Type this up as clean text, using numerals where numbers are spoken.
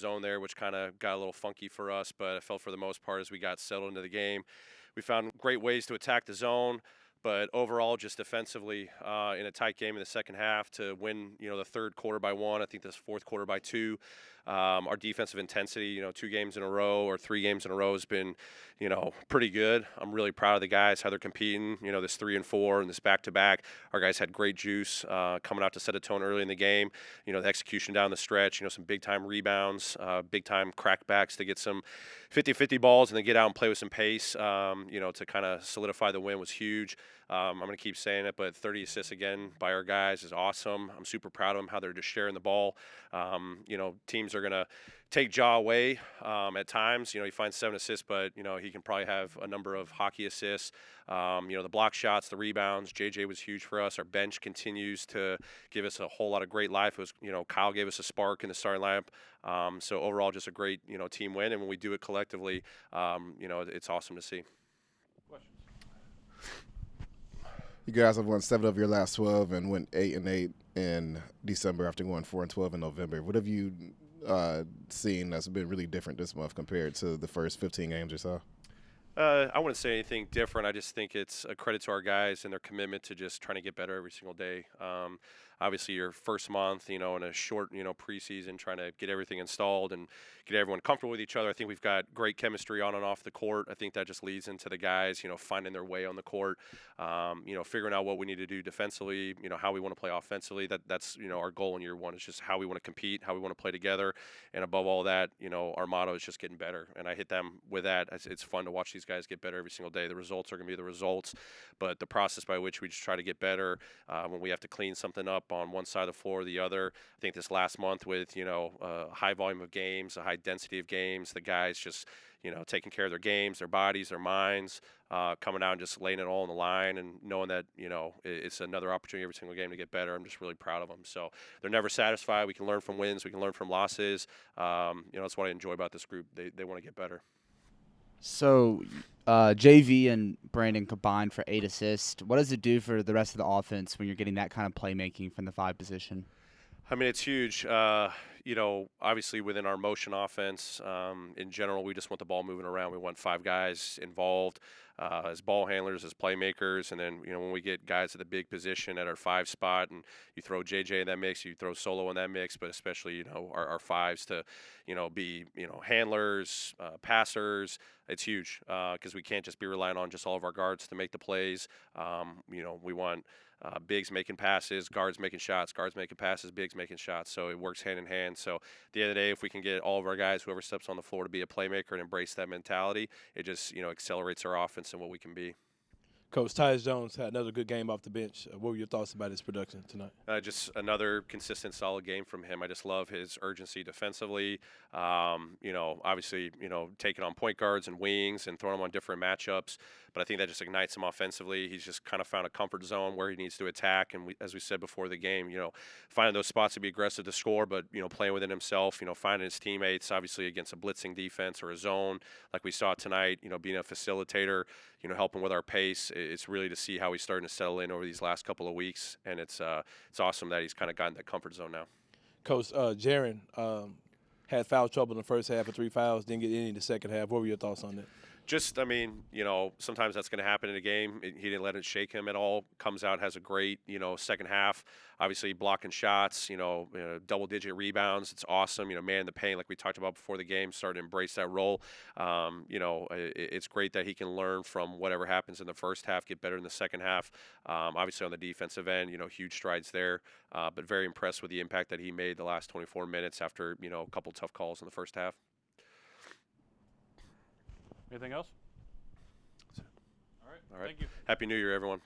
zone there, which kind of got a little funky for us, but I felt for the most part as we got settled into the game, we found great ways to attack the zone. But overall, just defensively, in a tight game in the second half to win, the third quarter by one. I think this fourth quarter by two. Our defensive intensity, 2 games in a row or 3 games in a row has been, pretty good. I'm really proud of the guys, how they're competing, this 3 and 4 and this back-to-back. Our guys had great juice coming out to set a tone early in the game. The execution down the stretch, some big-time rebounds, big-time crackbacks to get some 50-50 balls and then get out and play with some pace, to kind of solidify the win was huge. I'm going to keep saying it, but 30 assists again by our guys is awesome. I'm super proud of them, how they're just sharing the ball. Teams are going to take Ja away at times. He finds 7 assists, but, he can probably have a number of hockey assists. The block shots, the rebounds. JJ was huge for us. Our bench continues to give us a whole lot of great life. It was, Kyle gave us a spark in the starting lineup. So overall, just a great, team win. And when we do it collectively, it's awesome to see. You guys have won 7 of your last 12 and went 8-8 in December after going 4-12 in November. What have you seen that's been really different this month compared to the first 15 games or so? I wouldn't say anything different. I just think it's a credit to our guys and their commitment to just trying to get better every single day. Obviously, your first month, in a short, preseason, trying to get everything installed and get everyone comfortable with each other. I think we've got great chemistry on and off the court. I think that just leads into the guys, finding their way on the court, figuring out what we need to do defensively, how we want to play offensively. That's our goal in year one. It's just how we want to compete, how we want to play together. And above all that, our motto is just getting better. And I hit them with that. It's fun to watch these guys get better every single day. The results are going to be the results, but the process by which we just try to get better when we have to clean something up on one side of the floor or the other. I think this last month with, a high volume of games, a high density of games, the guys just, taking care of their games, their bodies, their minds, coming out and just laying it all on the line and knowing that, it's another opportunity every single game to get better. I'm just really proud of them. So they're never satisfied. We can learn from wins. We can learn from losses. That's what I enjoy about this group. They want to get better. So, JV and Brandon combined for 8 assists. What does it do for the rest of the offense when you're getting that kind of playmaking from the 5 position? I mean, it's huge. Obviously within our motion offense, in general, we just want the ball moving around. We want 5 guys involved as ball handlers, as playmakers. And then, when we get guys at the big position at our 5 spot and you throw JJ in that mix, you throw Solo in that mix, but especially, our 5s to, be, handlers, passers. It's huge because we can't just be relying on just all of our guards to make the plays. We want bigs making passes, guards making shots, guards making passes, bigs making shots. So it works hand in hand. So at the end of the day, if we can get all of our guys, whoever steps on the floor, to be a playmaker and embrace that mentality, it just accelerates our offense and what we can be. Coach Tyus Jones had another good game off the bench. What were your thoughts about his production tonight? Just another consistent, solid game from him. I just love his urgency defensively. Obviously, taking on point guards and wings and throwing them on different matchups. But I think that just ignites him offensively. He's just kind of found a comfort zone where he needs to attack. And as we said before the game, finding those spots to be aggressive to score, but, playing within himself, finding his teammates, obviously against a blitzing defense or a zone like we saw tonight, being a facilitator, helping with our pace. It's really to see how he's starting to settle in over these last couple of weeks. And it's awesome that he's kind of gotten that comfort zone now. Coach, Jaren had foul trouble in the first half with 3 fouls, didn't get any in the second half. What were your thoughts on that? Just, sometimes that's going to happen in a game. He didn't let it shake him at all. Comes out, has a great, second half. Obviously, blocking shots, double-digit rebounds. It's awesome. Man in the paint, like we talked about before the game, started to embrace that role. It's great that he can learn from whatever happens in the first half, get better in the second half. Obviously, on the defensive end, huge strides there. But very impressed with the impact that he made the last 24 minutes after, a couple tough calls in the first half. Anything else? All right. Thank you. Happy New Year, everyone.